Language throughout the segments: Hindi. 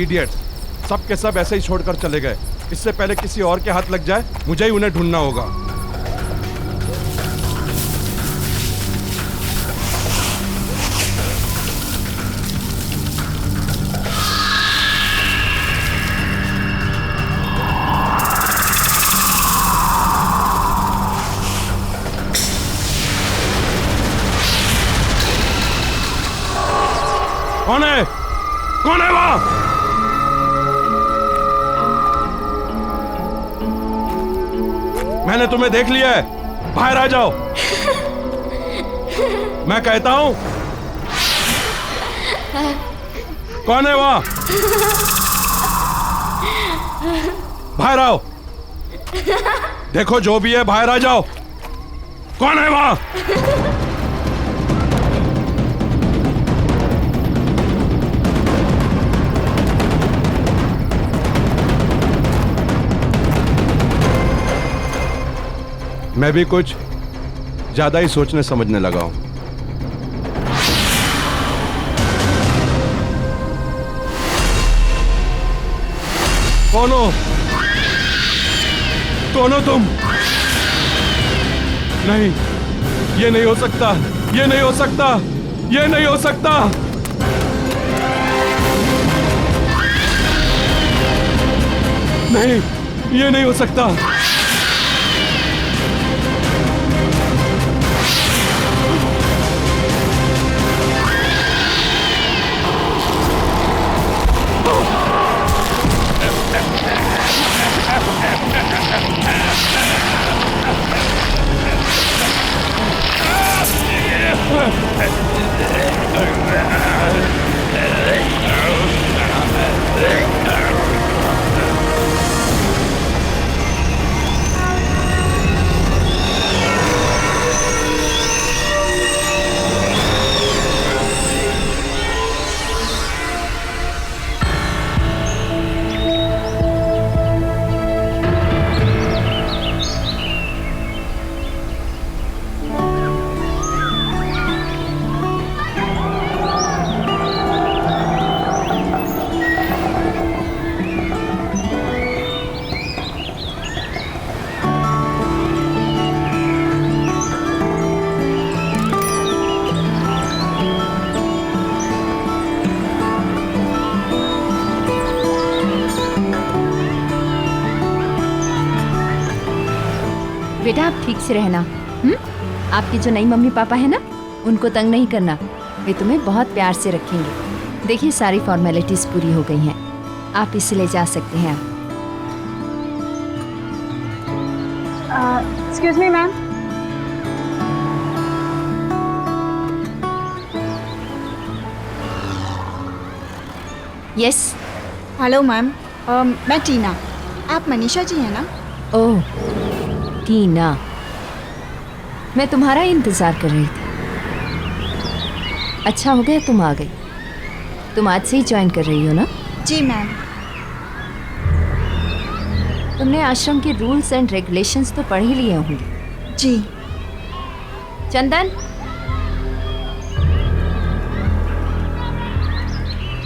इडियट, सब के सब ऐसे ही छोड़कर चले गए। इससे पहले किसी और के हाथ लग जाए, मुझे ही उन्हें ढूंढना होगा। कौन है? कौन है वहां? मैंने तुम्हें देख लिया है, बाहर आ जाओ। मैं कहता हूं, कौन है वहां? बाहर आओ। देखो जो भी है, बाहर आ जाओ। कौन है वहां? मैं भी कुछ ज्यादा ही सोचने समझने लगा हूं। कौन हो? कौन हो तुम? नहीं, ये नहीं हो सकता, ये नहीं हो सकता, ये नहीं हो सकता। नहीं, ये नहीं हो सकता। बेटा आप ठीक से रहना। आपकी जो नई मम्मी पापा है ना, उनको तंग नहीं करना, वे तुम्हें बहुत प्यार से रखेंगे। देखिए सारी फॉर्मेलिटीज पूरी हो गई हैं, आप इसे ले जा सकते हैं। Excuse me ma'am. Yes. Hello ma'am, मैं टीना। आप मनीषा जी हैं ना? ओह टीना, मैं तुम्हारा इंतजार कर रही थी। अच्छा हो गया तुम आ गई। तुम आज से ही ज्वाइन कर रही हो ना? जी मैम। तुमने आश्रम के रूल्स एंड रेगुलेशंस तो पढ़ ही लिए होंगे। जी। चंदन,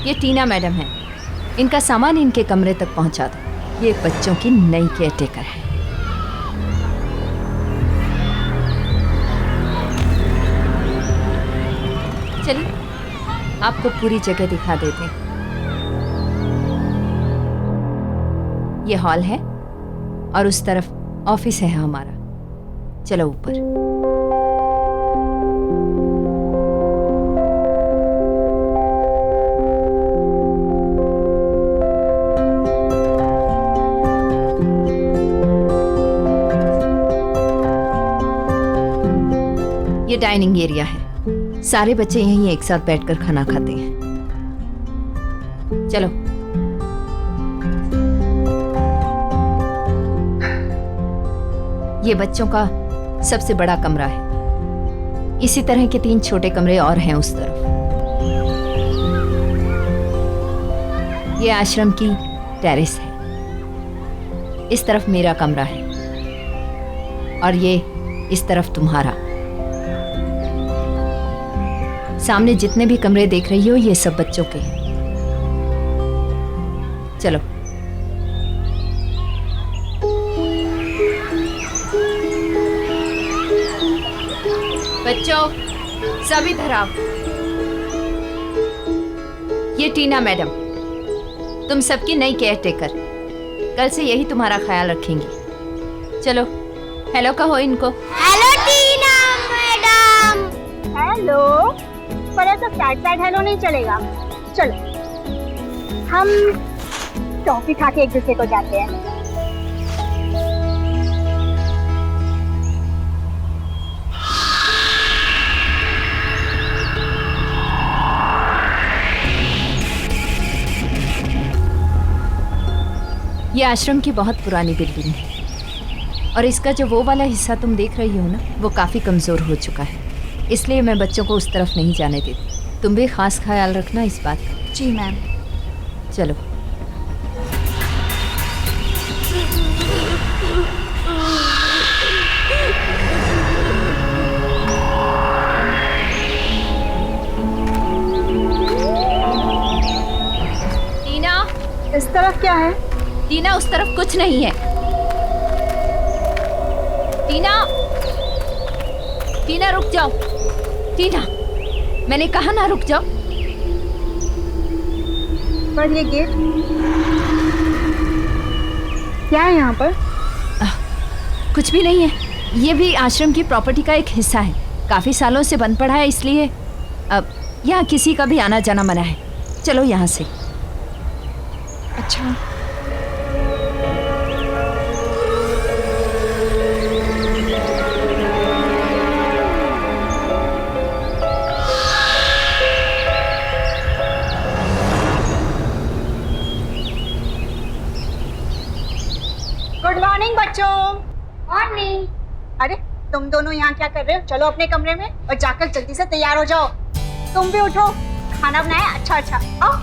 ये टीना मैडम है, इनका सामान इनके कमरे तक पहुंचा दो। ये बच्चों की नई केयरटेकर है। चलिए आपको पूरी जगह दिखा देते हैं। ये हॉल है और उस तरफ ऑफिस है हमारा। चलो ऊपर। ये डाइनिंग एरिया है, सारे बच्चे यहीं एक साथ बैठकर खाना खाते हैं। चलो। ये बच्चों का सबसे बड़ा कमरा है। इसी तरह के 3 छोटे कमरे और हैं उस तरफ। ये आश्रम की टेरेस है। इस तरफ मेरा कमरा है और ये इस तरफ तुम्हारा। सामने जितने भी कमरे देख रही हो ये सब बच्चों के हैं। चलो। बच्चों सब इधर आओ। ये टीना मैडम, तुम सबकी नई केयर टेकर, कल से यही तुम्हारा ख्याल रखेंगी। चलो हेलो कहो इनको। हेलो टीना मैडम। हेलो। पर ऐसा सैड सैड हेलो नहीं चलेगा। चलो हम टॉफी खा के एक दूसरे को जाते हैं। ये आश्रम की बहुत पुरानी बिल्डिंग है और इसका जो वो वाला हिस्सा तुम देख रही हो ना, वो काफ़ी कमज़ोर हो चुका है, इसलिए मैं बच्चों को उस तरफ नहीं जाने देती। तुम भी खास ख्याल रखना इस बात का। जी मैम। चलो। टीना, इस तरफ क्या है? टीना उस तरफ कुछ नहीं है। टीना, टीना रुक जाओ। टीना, मैंने कहा ना रुक जाओ। पर ये गेट क्या है यहाँ पर? कुछ भी नहीं है, ये भी आश्रम की प्रॉपर्टी का एक हिस्सा है, काफी सालों से बंद पड़ा है, इसलिए अब यहाँ किसी का भी आना जाना मना है। चलो यहाँ से। अच्छा। गुड मॉर्निंग बच्चों। मॉर्निंग। अरे तुम दोनों यहाँ क्या कर रहे हो? चलो अपने कमरे में और जाकर जल्दी से तैयार हो जाओ। तुम भी उठो, खाना बनाया अच्छा अच्छा। आओ।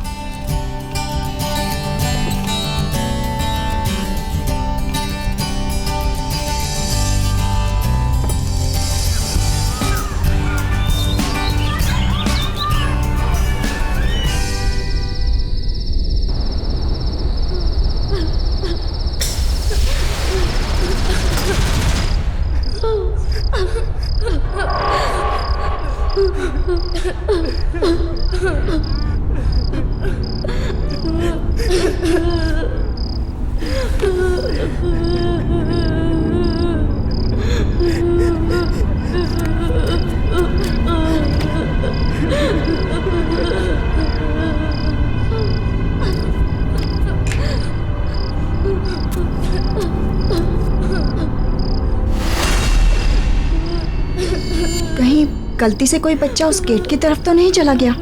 कहीं गलती से कोई बच्चा उस गेट की तरफ तो नहीं चला गया?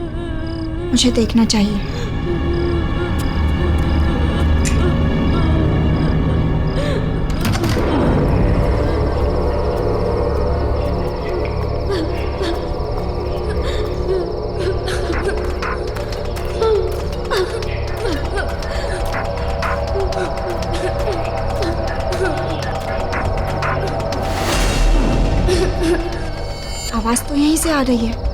मुझे देखना चाहिए। आवाज तो यहीं से आ रही है।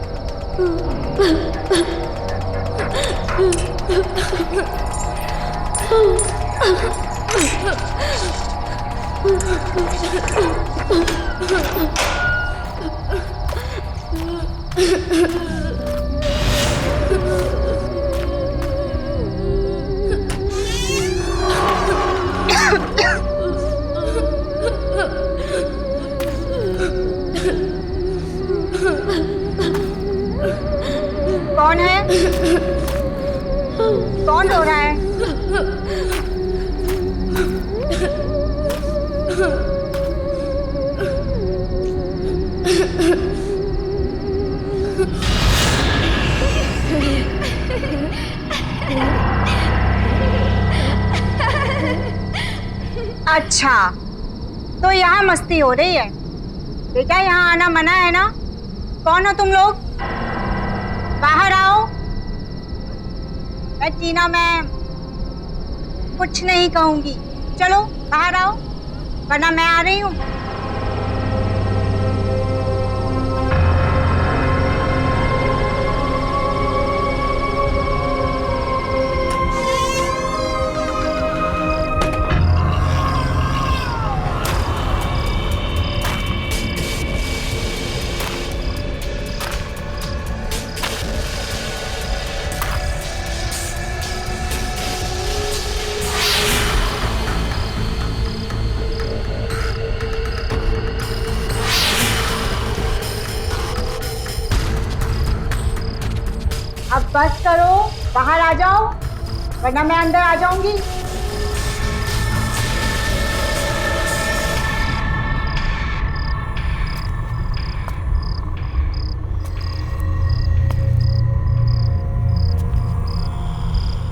कौन है? कौन रो रहा है? अच्छा, तो यहाँ मस्ती हो रही है। बेटा यहाँ आना मना है ना? कौन हो तुम लोग? बाहर आओ। मैं टीना मैम कुछ नहीं कहूंगी। चलो बाहर आओ, वरना मैं आ रही हूँ। बस करो, बाहर आ जाओ, वरना मैं अंदर आ जाऊंगी।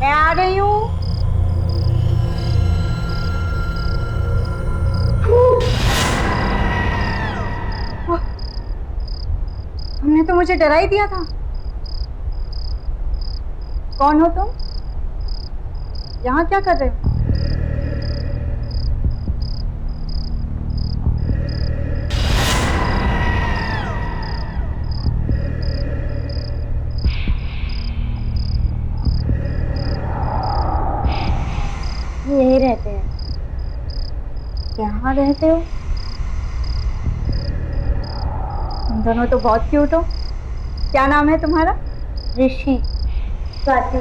मैं आ रही हूँ। तुमने तो मुझे डरा ही दिया था। कौन हो तुम? यहाँ क्या कर रहे हो? यही रहते हैं। यहाँ रहते हो? तुम दोनों तो बहुत क्यूट हो। क्या नाम है तुम्हारा? ऋषि। स्वाति।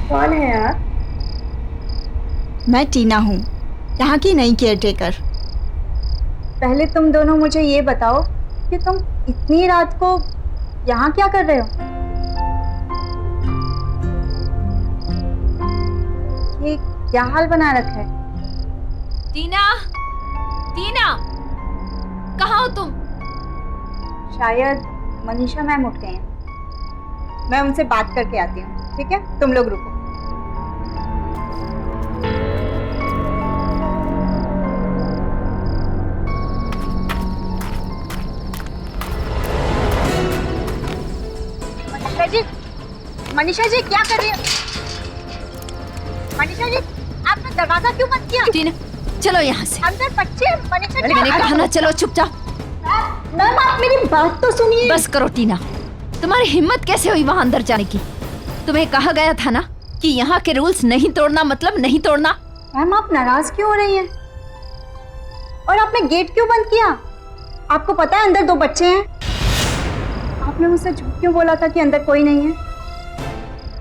कौन है आप? मैं टीना हूँ, यहाँ की नई केयरटेकर। पहले तुम दोनों मुझे ये बताओ कि तुम इतनी रात को यहाँ क्या कर रहे हो? ये क्या हाल बना रखा है? टीना, टीना, कहाँ हो तुम? शायद मनीषा मैम उठ गए हैं। मैं उनसे बात करके आती हूँ, ठीक है? तुम लोग रुको। मनीषा जी क्या कर रही हो? मनीषा जी आपने दरवाजा क्यों बंद किया? टीना, चलो यहाँ से। अंदर बच्चे। मनीषा जी मैंने कहा ना, चलो चुपचाप। मैम आप मेरी बात तो सुनिए। बस करो टीना, तुम्हारी हिम्मत कैसे हुई वहां अंदर जाने की? तुम्हें कहा गया था ना कि यहाँ के रूल्स नहीं तोड़ना मतलब नहीं तोड़ना। मैम आप नाराज क्यों हो रही हैं? और आपने गेट क्यों बंद किया? आपको पता है अंदर 2 बच्चे हैं। आपने मुझसे झूठ क्यों बोला था कि अंदर कोई नहीं है?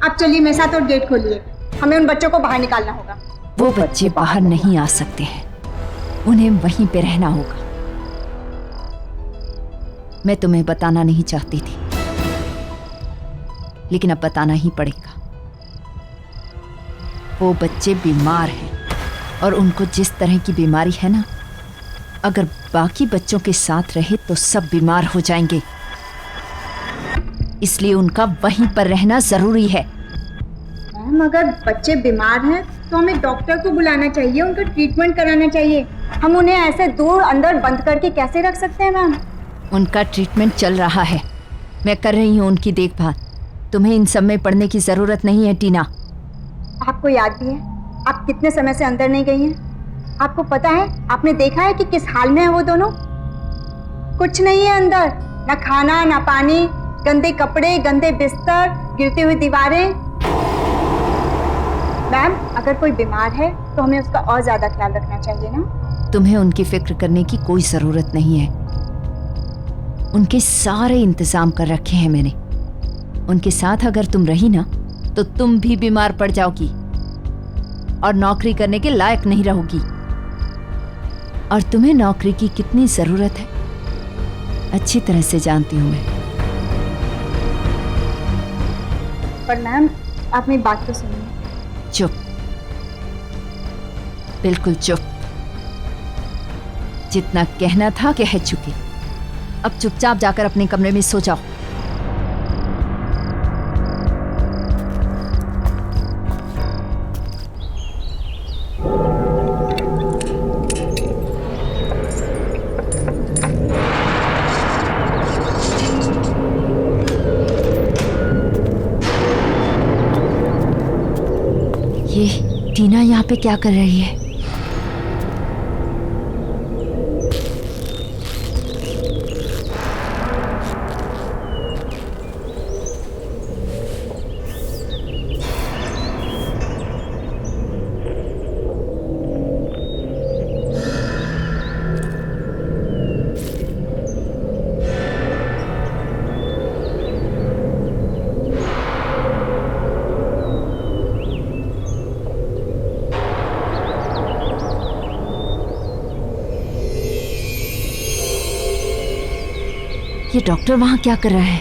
आप चलिए मेरे साथ और गेट खोलिए। हमें उन बच्चों को बाहर निकालना होगा। वो बच्चे बाहर नहीं आ सकते हैं, उन्हें वहीं पे रहना होगा। मैं तुम्हें बताना नहीं चाहती थी, लेकिन अब बताना ही पड़ेगा। वो बच्चे बीमार हैं और उनको जिस तरह की बीमारी है ना, अगर बाकी बच्चों के साथ रहे तो सब बीमार हो जाएंगे। इसलिए उनका वहीं पर रहना जरूरी है। मैम अगर बच्चे बीमार हैं तो हमें डॉक्टर को बुलाना चाहिए, उनका ट्रीटमेंट कराना चाहिए। हम उन्हें ऐसे दूर अंदर बंद करके कैसे रख सकते हैं मैम? उनका ट्रीटमेंट चल रहा है, मैं कर रही हूँ उनकी देखभाल। तुम्हें इन सब में पड़ने की जरूरत नहीं है टीना। आपको याद भी है आप कितने समय से अंदर नहीं गई हैं? आपको पता है, आपने देखा है कि किस हाल में है वो दोनों? कुछ नहीं है अंदर, ना खाना ना पानी, गंदे कपड़े, गंदे बिस्तर, गिरती हुई दीवारें। मैम अगर कोई बीमार है तो हमें उसका और ज्यादा ख्याल रखना चाहिए ना? तुम्हें उनकी फिक्र करने की कोई जरूरत नहीं है। उनके सारे इंतजाम कर रखे हैं मैंने। उनके साथ अगर तुम रही ना तो तुम भी बीमार पड़ जाओगी और नौकरी करने के लायक नहीं रहोगी। और तुम्हें नौकरी की कितनी जरूरत है अच्छी तरह से जानती हूं मैं। पर मैम आप मेरी बात तो सुनिए। चुप, बिल्कुल चुप। जितना कहना था कह चुकी। अब चुपचाप जाकर अपने कमरे में सो जाओ। ये टीना यहाँ पे क्या कर रही है? ये डॉक्टर वहां क्या कर रहा है?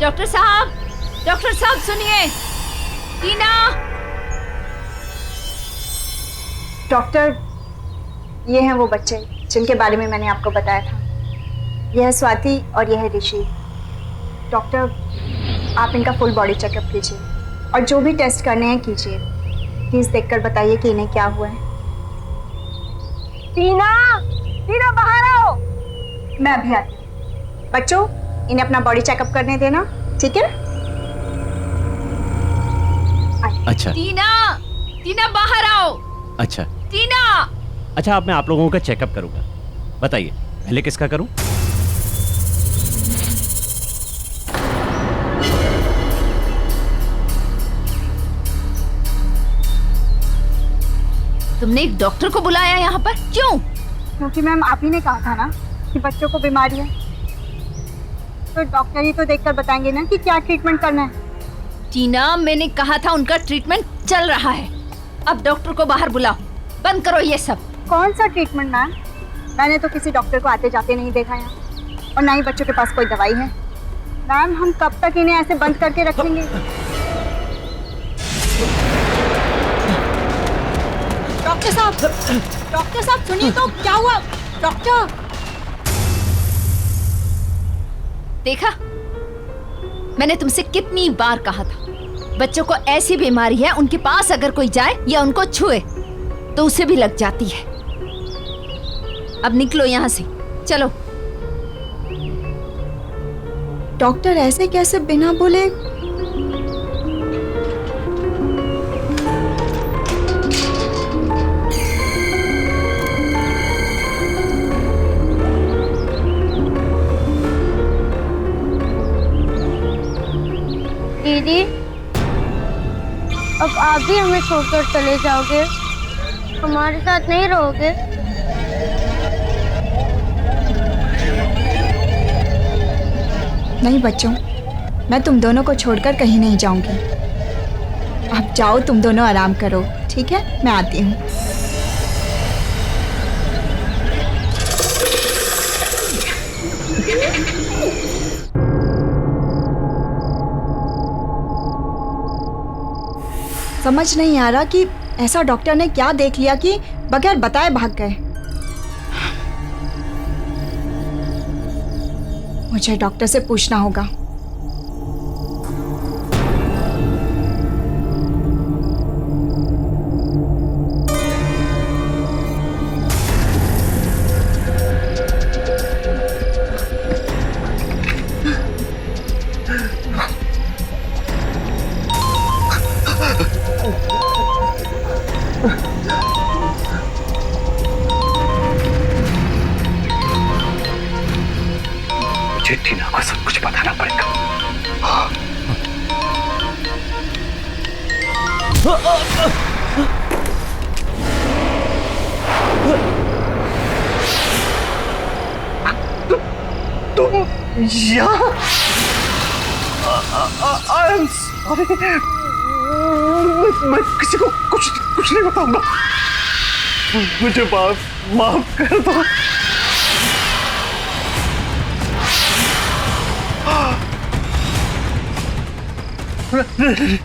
डॉक्टर साहब सुनिए। टीना। डॉक्टर, ये हैं वो बच्चे जिनके बारे में मैंने आपको बताया था। यह है स्वाति और यह है ऋषि। डॉक्टर, आप इनका फुल बॉडी चेकअप कीजिए और जो भी टेस्ट करने हैं कीजिए। प्लीज देखकर बताइए कि इन्हें क्या हुआ है। टीना बाहर आओ। मैं अभी आती हूँ। बच्चों, इन्हें अपना बॉडी चेकअप करने देना, ठीक है? अच्छा टीना बाहर आओ। अच्छा टीना। अच्छा, अब मैं आप लोगों का चेकअप करूंगा। बताइए पहले किसका करूं? तुमने एक डॉक्टर को बुलाया यहाँ पर, क्यों? क्योंकि मैम आप ही ने कहा था ना कि बच्चों को बीमारी है, तो डॉक्टर ही तो देखकर बताएंगे ना कि क्या ट्रीटमेंट करना है। टीना, मैंने कहा था उनका ट्रीटमेंट चल रहा है। अब डॉक्टर को बाहर बुलाओ, बंद करो ये सब। कौन सा ट्रीटमेंट मैम? मैंने तो किसी डॉक्टर को आते जाते नहीं देखा यहाँ, और ना ही बच्चों के पास कोई दवाई है। मैम, हम कब तक इन्हें ऐसे बंद करके रखेंगे? डॉक्टर साहब सुनिए तो, क्या हुआ? डॉक्टर, देखा, मैंने तुमसे कितनी बार कहा था, बच्चों को ऐसी बीमारी है, उनके पास अगर कोई जाए या उनको छुए तो उसे भी लग जाती है। अब निकलो यहाँ से, चलो। डॉक्टर ऐसे कैसे बिना बोले? दीदी, अब आप भी हमें छोड़कर चले जाओगे? हमारे साथ नहीं रहोगे? नहीं बच्चों, मैं तुम दोनों को छोड़कर कहीं नहीं जाऊंगी। आप जाओ, तुम दोनों आराम करो, ठीक है? मैं आती हूँ। समझ नहीं आ रहा कि ऐसा डॉक्टर ने क्या देख लिया कि बगैर बताए भाग गए। मुझे डॉक्टर से पूछना होगा। टीना को सब कुछ बताना पड़ेगा। तुम यहाँ? मैं किसी को कुछ नहीं बताऊंगा। मुझे माफ कर दो। नहीं।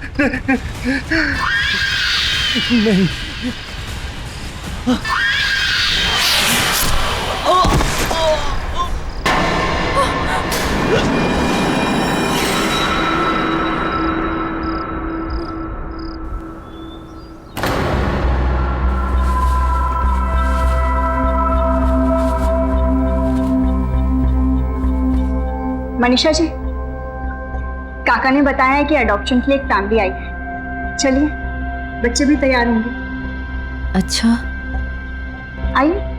मनीषा जी, काका ने बताया है कि अडॉप्शन के लिए एक फैमिली आई है। चलिए, बच्चे भी तैयार होंगे। अच्छा, आइए।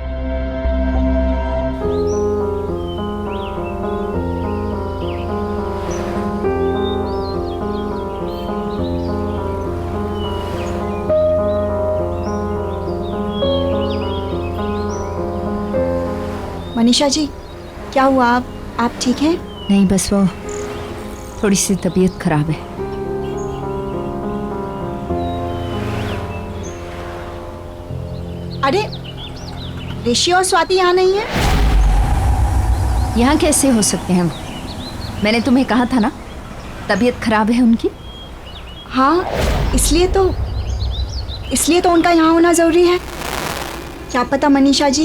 मनीषा जी, क्या हुआ? आप ठीक हैं? नहीं, बस वो थोड़ी सी तबीयत खराब है। अरे, ऋषि और स्वाति यहाँ नहीं है? यहाँ कैसे हो सकते हैं? मैंने तुम्हें कहा था ना, तबीयत खराब है उनकी। हाँ, इसलिए तो उनका यहाँ होना ज़रूरी है। क्या पता मनीषा जी,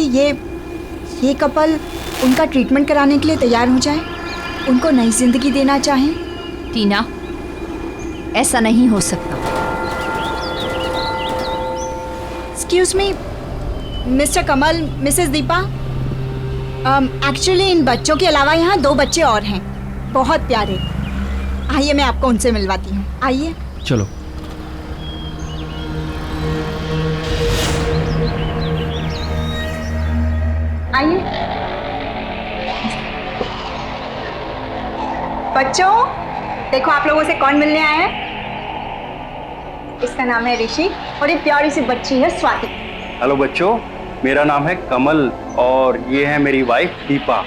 ये कपल उनका ट्रीटमेंट कराने के लिए तैयार हो जाए, उनको नई जिंदगी देना चाहें। टीना, ऐसा नहीं हो सकता। Excuse me mister Kamal, Mrs Deepa, actually in बच्चों के अलावा यहाँ 2 बच्चे और हैं, बहुत प्यारे। आइए मैं आपको उनसे मिलवाती हूँ, आइए। चलो। आइए। बच्चों, देखो आप लोगों से कौन मिलने आया है। इसका नाम है ऋषि और ये प्यारी सी बच्ची है स्वाति। हेलो बच्चों, मेरा नाम है कमल और ये है मेरी वाइफ दीपा।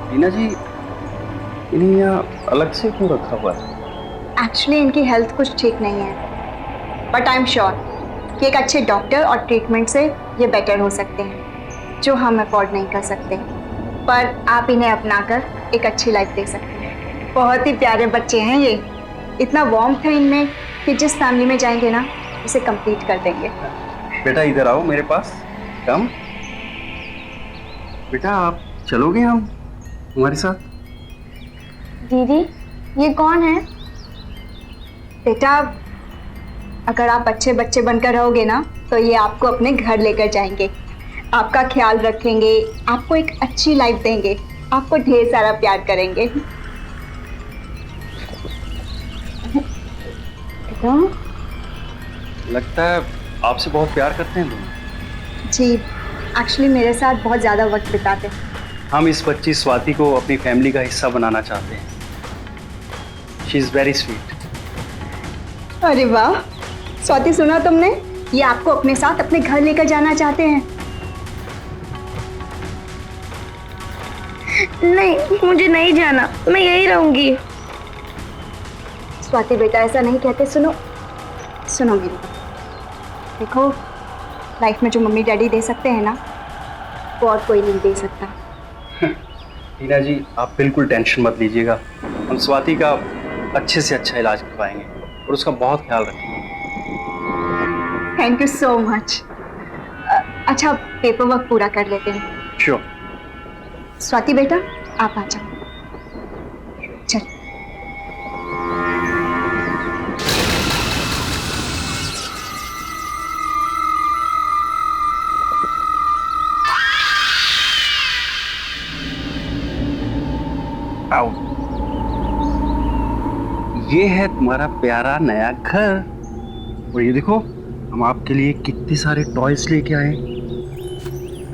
टीना जी, इन्हें यहाँ अलग से क्यों रखा हुआ है? एक्चुअली इनकी हेल्थ कुछ ठीक नहीं है, बट आई एम श्योर कि एक अच्छे डॉक्टर और ट्रीटमेंट से ये बेटर हो सकते हैं, जो हम अफोर्ड नहीं कर सकते। पर आप इन्हें अपनाकर एक अच्छी लाइफ दे सकते हैं। बहुत ही प्यारे बच्चे हैं ये, इतना वार्मथ है इनमें कि जिस फैमिली में जाएंगे ना, उसे कंप्लीट कर देंगे। बेटा इधर आओ मेरे पास, कम। बेटा आप चलोगे हम हमारे साथ? दीदी, ये कौन है? बेटा, अगर आप अच्छे बच्चे बनकर रहोगे ना, तो ये आपको अपने घर लेकर जाएंगे, आपका ख्याल रखेंगे, आपको एक अच्छी लाइफ देंगे, आपको ढेर सारा प्यार करेंगे। बेटा, लगता है आपसे बहुत प्यार करते हैं तुम। जी, एक्चुअली मेरे साथ बहुत ज़्यादा वक्त बिताते हैं। हम इस बच्ची स्वाति को अपनी फैमिली का हिस्सा बनाना चाहते हैं। She is very sweet. अरे वाह स्वाति, सुना तुमने? ये आपको अपने साथ अपने घर लेकर जाना चाहते हैं। नहीं, मुझे नहीं जाना, मैं यहीं रहूंगी। स्वाति बेटा, ऐसा नहीं कहते। सुनो मेरी बात। देखो, लाइफ में जो मम्मी डैडी दे सकते हैं ना, वो और कोई नहीं दे सकता। टीना जी, आप बिल्कुल टेंशन मत लीजिएगा, हम स्वाति का अच्छे से अच्छा इलाज करवाएंगे और उसका बहुत ख्याल रखेंगे। Thank you so much. अच्छा, पेपर वर्क पूरा कर लेते हैं। श्योर। स्वाति बेटा, आप आ जाओ। चल। आओ, ये है तुम्हारा प्यारा नया घर और ये देखो हम आपके लिए कितने सारे टॉयज लेके आए।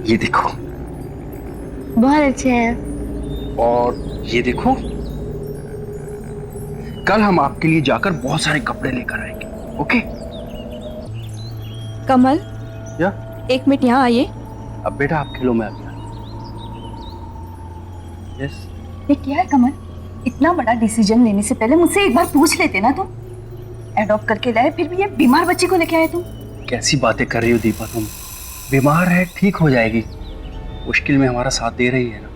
ये देखो, बहुत अच्छे हैं। और ये देखो, कल हम आपके लिए जाकर बहुत सारे कपड़े लेकर आएंगे। ओके? कमल, या 1 मिनट यहाँ आइए। अब बेटा आप खेलो, मैं आ गया। यस। ये क्या है कमल? इतना बड़ा डिसीजन लेने से पहले मुझसे एक बार पूछ लेते ना तुम। एडॉप्ट करके लाए, फिर भी ये बीमार बच्ची को लेके आए तुम। कैसी बातें कर रही हो दीपा तुम? बीमार है, ठीक हो जाएगी। मुश्किल में हमारा साथ दे रही है ना,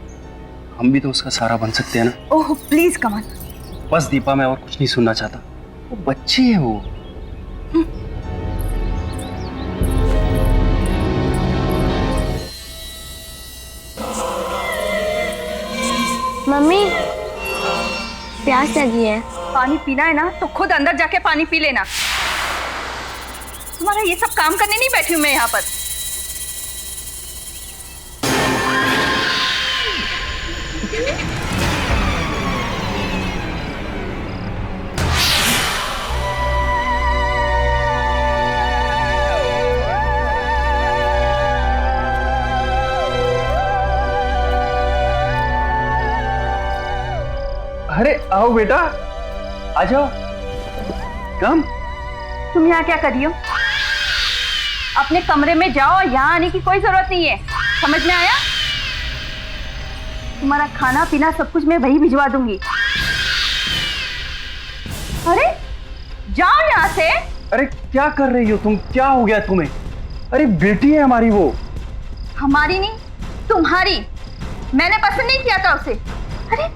हम भी तो उसका सहारा बन सकते हैं ना। ओह प्लीज कमल। बस दीपा, मैं और कुछ नहीं सुनना चाहता। वो बच्ची है वो। मम्मी, प्यास लगी है। पानी पीना है ना, तो खुद अंदर जाके पानी पी लेना। तुम्हारा ये सब काम करने नहीं बैठी हूं मैं यहाँ पर। अरे आओ बेटा, आ जाओ। कम। तुम यहाँ क्या कर रही हो? अपने कमरे में जाओ, यहाँ आने की कोई जरूरत नहीं है। समझ में आया? तुम्हारा खाना पीना सब कुछ मैं वही भिजवा दूंगी। अरे जाओ यहाँ से। अरे क्या कर रही हो तुम? क्या हो गया तुम्हें? अरे बेटी है हमारी वो। हमारी नहीं, तुम्हारी। मैंने पसंद नहीं किया था उसे। अरे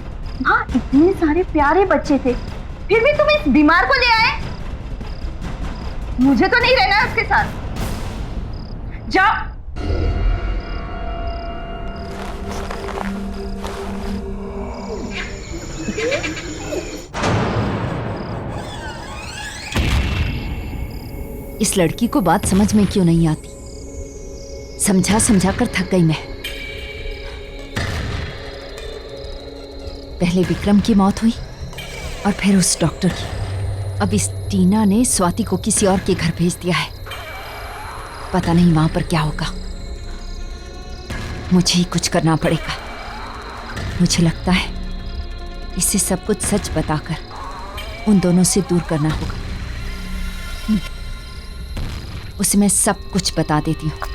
वहाँ इतने सारे प्यारे बच्चे थे, फिर भी तुम इस बीमार को ले आए। मुझे तो नहीं रहना है उसके साथ। जाओ। इस लड़की को बात समझ में क्यों नहीं आती? समझा समझा कर थक गई मैं। पहले विक्रम की मौत हुई और फिर उस डॉक्टर की। अब इस टीना ने स्वाति को किसी और के घर भेज दिया है। पता नहीं वहां पर क्या होगा। मुझे ही कुछ करना पड़ेगा। मुझे लगता है इसे सब कुछ सच बताकर उन दोनों से दूर करना होगा। उसे मैं सब कुछ बता देती हूँ।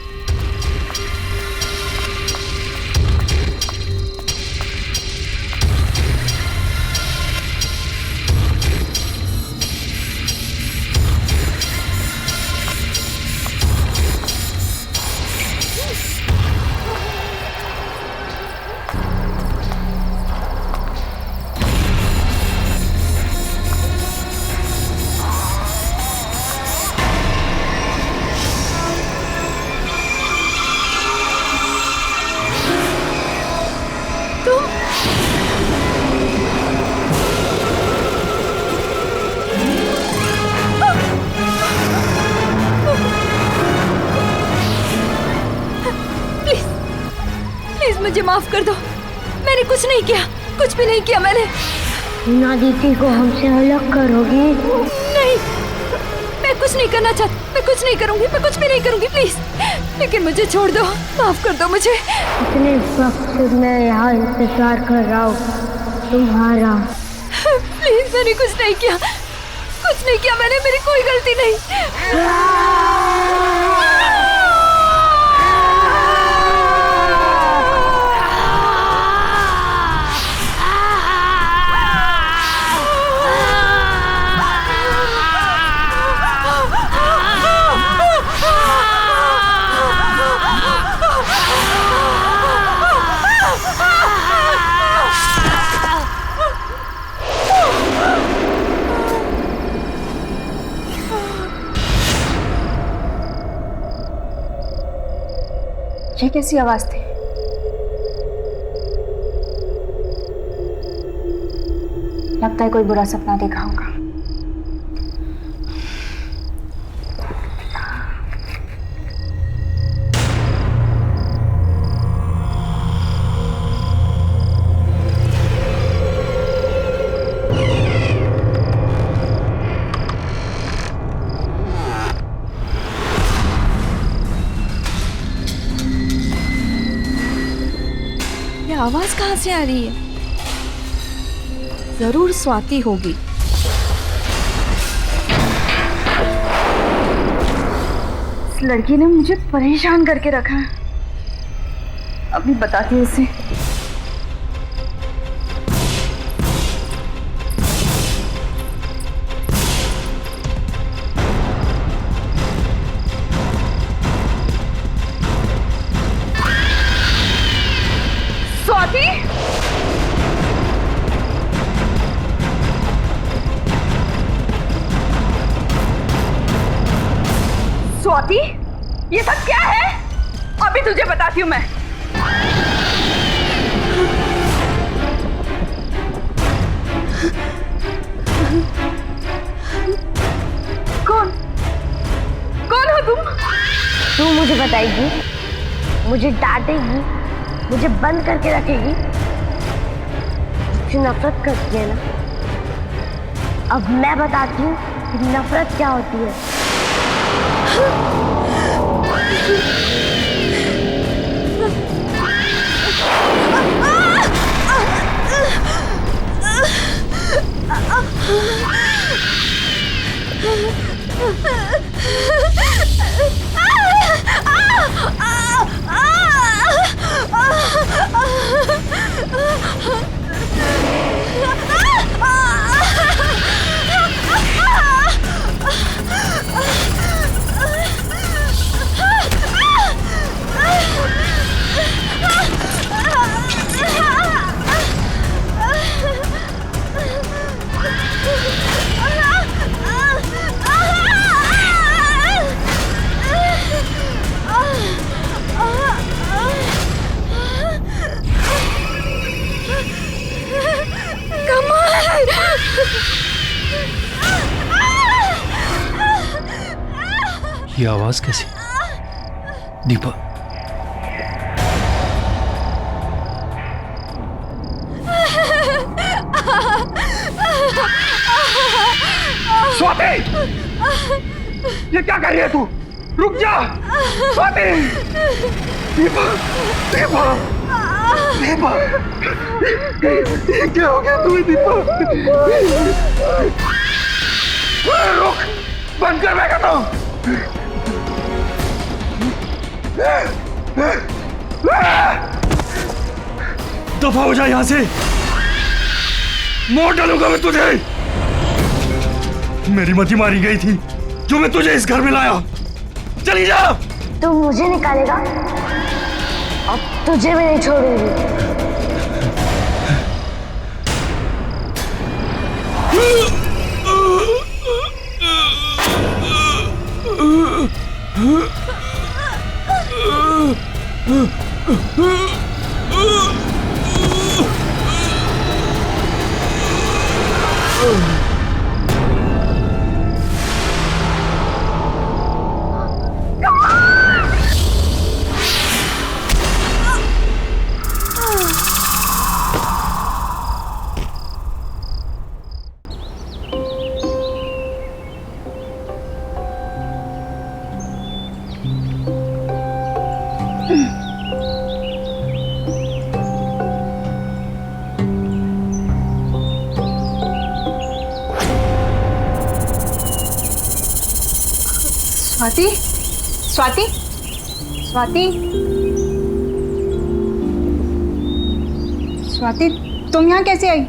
मुझे माफ कर दो। मैंने कुछ नहीं किया, कुछ भी नहीं किया मैंने। ना दीदी को हमसे अलग करोगी? नहीं, मैं कुछ नहीं करना चाहती। मैं कुछ नहीं करूंगी, मैं कुछ भी नहीं करूंगी, प्लीज। लेकिन मुझे छोड़ दो, माफ कर दो मुझे। इतने वक्त से मैं यहाँ इंतजार कर रहा हूँ तुम्हारा। प्लीज, मैंने कुछ नहीं किया, कुछ नहीं किया मैंने। मेरी कोई गलती नहीं। ये कैसी आवाज थी? लगता है कोई बुरा सपना देखा होगा। आवाज कहां से आ रही है? जरूर स्वाति होगी। इस लड़की ने मुझे परेशान करके रखा है। अभी बताती हूँ उसे। स्वाति, ये सब क्या है? अभी तुझे बताती हूँ मैं। कौन कौन हो तुम? तू मुझे बताएगी, मुझे डांटेगी, मुझे बंद करके रखेगी? मुझे नफरत करती है ना? अब मैं बताती हूँ कि नफरत क्या होती है। ये आवाज कैसी? दीपा, स्वाति, ये क्या कर रही है तू? रुक जा स्वाति। दीपा, दीपा, दीपा, क्या हो गया तुम्हें दीपा? रुक, बंद कर, मैं कहता हूं। दफा हो जा यहां से, मार डालूंगा मैं तुझे। मेरी मती मारी गई थी जो मैं तुझे इस घर में लाया। चली जा। तू मुझे निकालेगा, अब तुझे भी नहीं छोड़ूंगी। स्वाति, स्वाति, स्वाति, स्वाति, तुम यहाँ कैसे आई?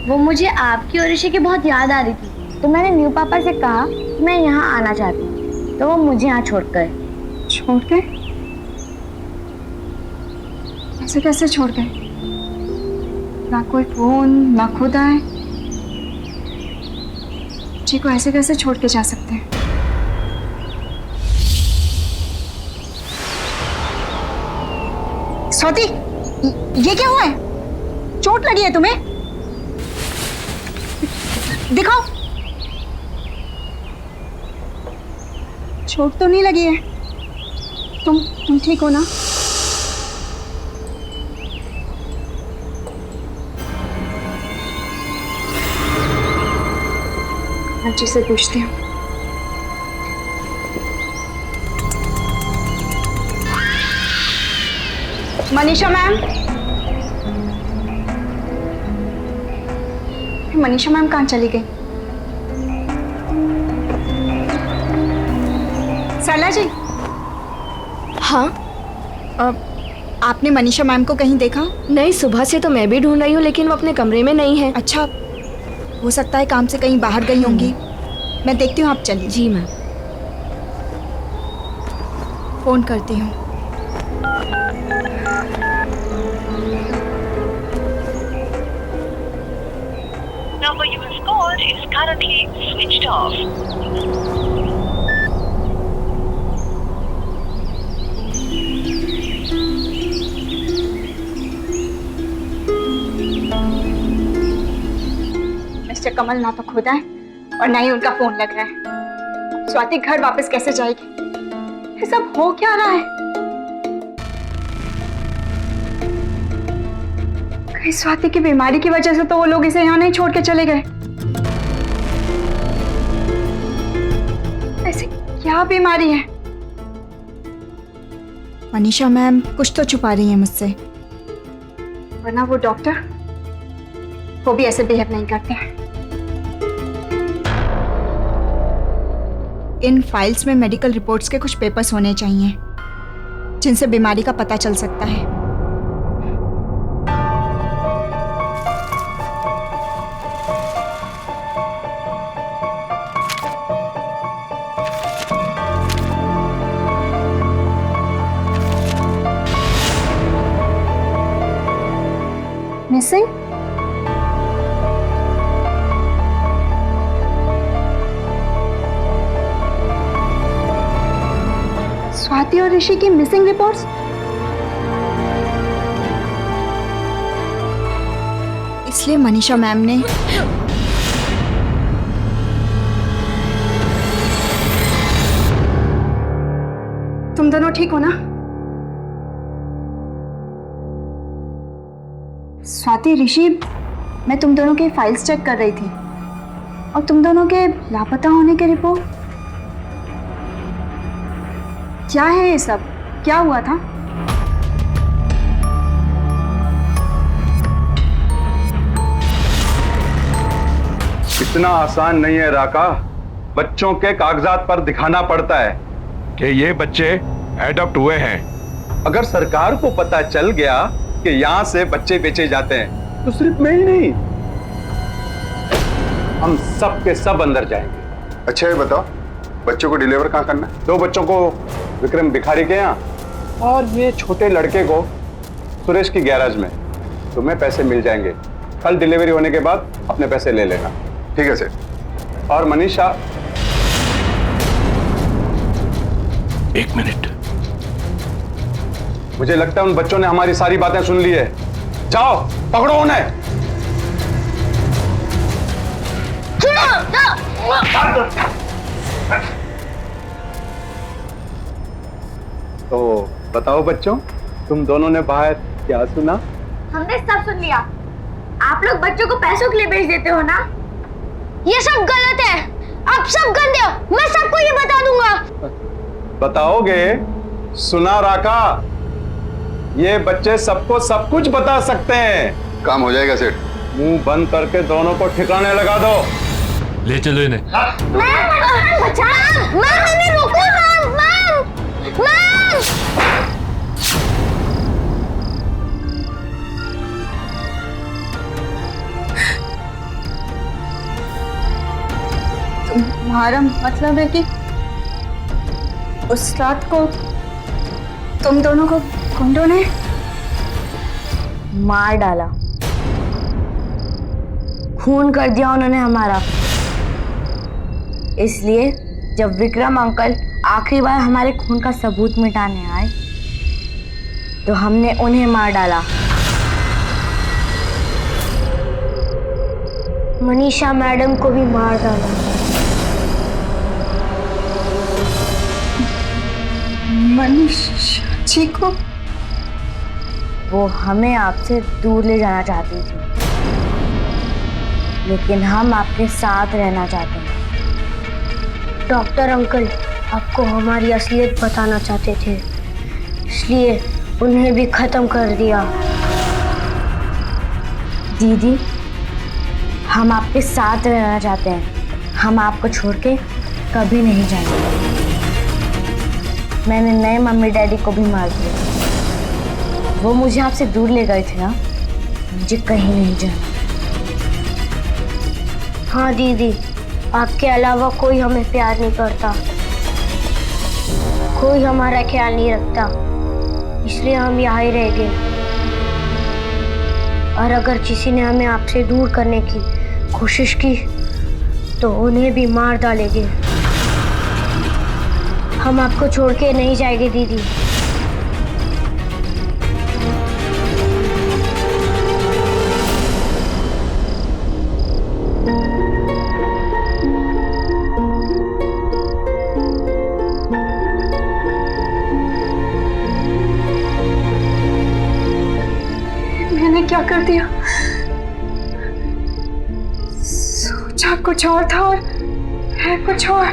वो मुझे आपकी और ऋषि की बहुत याद आ रही थी, तो मैंने न्यू पापा से कहा कि मैं यहाँ आना चाहती हूँ, तो वो मुझे यहाँ छोड़ गए। छोड़ गए? ऐसे कैसे छोड़ गए? ना कोई फोन, ना खुद आए। जी को ऐसे कैसे छोड़ के जा सकते हैं? स्वाति, ये क्या हुआ है? चोट लगी है तुम्हें? दिखाओ। चोट तो नहीं लगी है। तुम ठीक हो ना? अच्छे से पूछती हूँ। मनीषा मैम, मनीषा मैम कहाँ चली गई? सरला जी। हाँ, आपने मनीषा मैम को कहीं देखा? नहीं, सुबह से तो मैं भी ढूंढ रही हूँ, लेकिन वो अपने कमरे में नहीं है। अच्छा, हो सकता है काम से कहीं बाहर गई होंगी। मैं देखती हूँ, आप चलिए। जी मैम। फोन करती हूँ। Number you have called is currently switched off. Mister Kamal ना तो खुद आए और ना ही उनका फोन लग रहा है। स्वाति घर वापस कैसे जाएगी? ये सब हो क्या रहा है? कहीं स्वाति की बीमारी की वजह से तो वो लोग इसे यहाँ नहीं छोड़ के चले गए। ऐसी क्या बीमारी है? मनीषा मैम कुछ तो छुपा रही है मुझसे, वरना वो डॉक्टर वो भी ऐसे बिहेव नहीं करते हैं। इन फाइल्स में मेडिकल रिपोर्ट्स के कुछ पेपर्स होने चाहिए जिनसे बीमारी का पता चल सकता है। मिसिंग? स्वाति और ऋषि की मिसिंग रिपोर्ट्स? इसलिए मनीषा मैम ने तुम दोनों ठीक हो ना? स्वाति, ऋषि, मैं तुम दोनों के फाइल्स चेक कर रही थी और तुम दोनों के लापता होने के रिपोर्ट। क्या है ये सब? क्या हुआ था? इतना आसान नहीं है राका। बच्चों के कागजात पर दिखाना पड़ता है कि ये बच्चे एडॉप्ट हुए हैं। अगर सरकार को पता चल गया कि यहाँ से बच्चे बेचे जाते हैं तो सिर्फ मैं ही नहीं, हम सब के सब अंदर जाएंगे। अच्छा ये बताओ, बच्चों को डिलीवर कहाँ करना है? 2 बच्चों को विक्रम भिखारी के यहाँ और ये छोटे लड़के को सुरेश की गैराज में। तुम्हें पैसे मिल जाएंगे। कल डिलीवरी होने के बाद अपने पैसे ले लेना। ठीक है सेठ। और मनीषा, 1 मिनट। मुझे लगता है उन बच्चों ने हमारी सारी बातें सुन ली है। जाओ पकड़ो उन्हें। तो बताओ बच्चों, तुम दोनों ने बाहर क्या सुना? हमने सब सुन लिया। आप लोग बच्चों को पैसों के लिए बेच देते हो ना? ये सब गलत है। आप सब गंदे हो। मैं सबको ये बता दूंगा। बताओगे? सुना राका, ये बच्चे सबको सब कुछ बता सकते हैं। काम हो जाएगा सेठ। मुंह बंद करके दोनों को ठिकाने लगा दो। ले चलो इन्हें। मैंने रोको। तुम्हारा मतलब है कि उस रात को तुम दोनों को गुंडों ने मार डाला, खून कर दिया उन्होंने हमारा। इसलिए जब विक्रम अंकल आखिरी बार हमारे खून का सबूत मिटाने आए तो हमने उन्हें मार डाला। मनीषा मैडम को भी मार डाला। मनीषा जी को? वो हमें आपसे दूर ले जाना चाहती थी, लेकिन हम आपके साथ रहना चाहते हैं। डॉक्टर अंकल आपको हमारी असलियत बताना चाहते थे, इसलिए उन्हें भी खत्म कर दिया। दीदी, हम आपके साथ रहना चाहते हैं। हम आपको छोड़ के कभी नहीं जाएंगे। मैंने नए मम्मी डैडी को भी मार दिया। वो मुझे आपसे दूर ले गए थे ना, मुझे कहीं नहीं जाना। हाँ दीदी, आपके अलावा कोई हमें प्यार नहीं करता, कोई हमारा ख्याल नहीं रखता, इसलिए हम यहाँ ही रह गए। और अगर किसी ने हमें आपसे दूर करने की कोशिश की तो उन्हें भी मार डालेंगे। हम आपको छोड़ के नहीं जाएंगे दीदी। मैंने क्या कर दिया? सोचा कुछ और था और है कुछ और।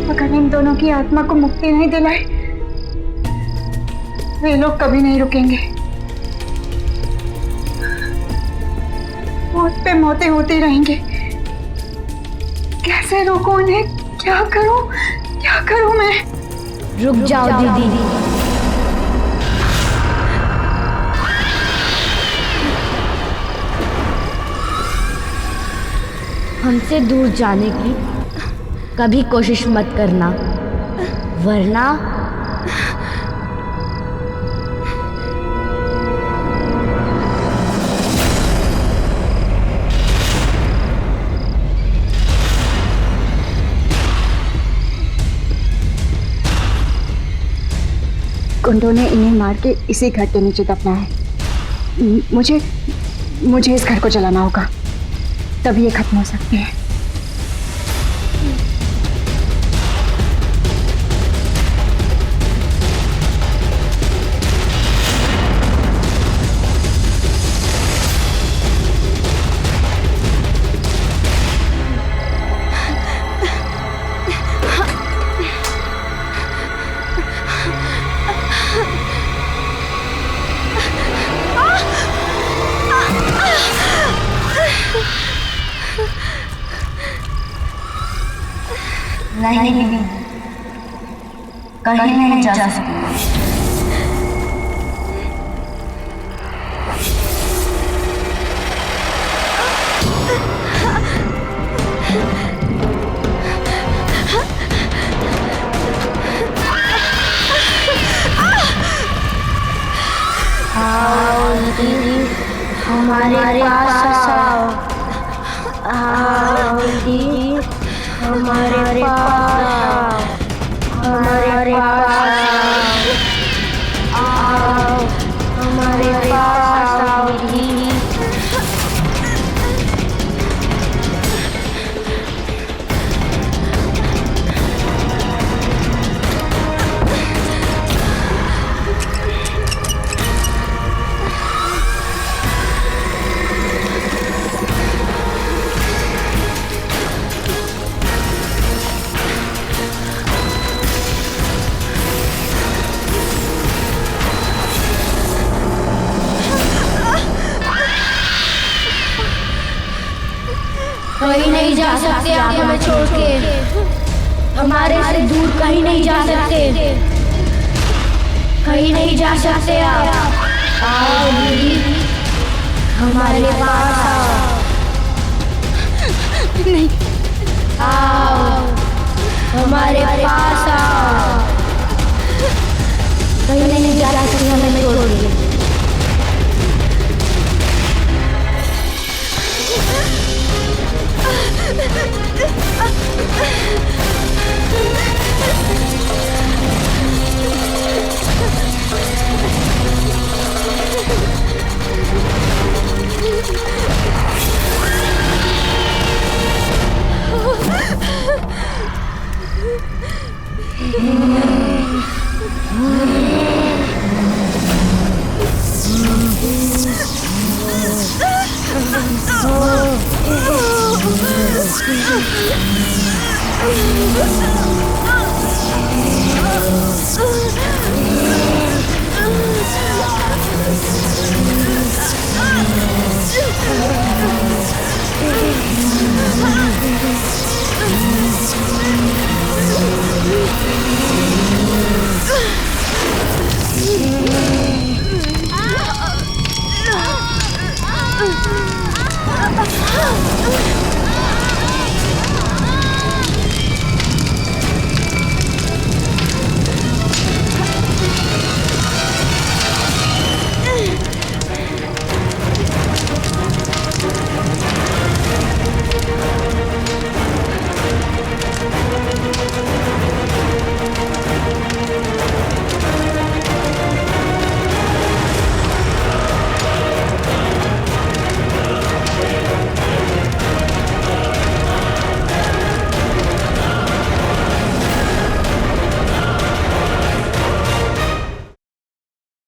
अगर इन दोनों की आत्मा को मुक्ति नहीं दिलाई, वे लोग कभी नहीं रुकेंगे। मौत पे मौतें होती रहेंगी। कैसे रोकूं उन्हें? क्या करूं मैं? रुक जाओ दीदी। हमसे दूर जाने की कभी कोशिश मत करना, वरना गुंडों ने इन्हें मार के इसी घर के नीचे दफना है। मुझे इस घर को जलाना होगा, तभी ये खत्म हो सकती है। नहीं भी कहीं नहीं जा सकती। आओ दीदी, हमारे पास आओ। आओ दीदी, हमारे पास हमारे पास आओ। हमारे पास आओ दीदी। कहीं नहीं जा सकते आप हमें छोड़ के, हमारे से दूर कहीं नहीं जा सकते, कहीं नहीं जा सकते आप। आओ दीदी, हमारे पास आओ। नहीं, आओ हमारे पास आओ। कहीं नहीं जा सकते हमें छोड़ के। Oh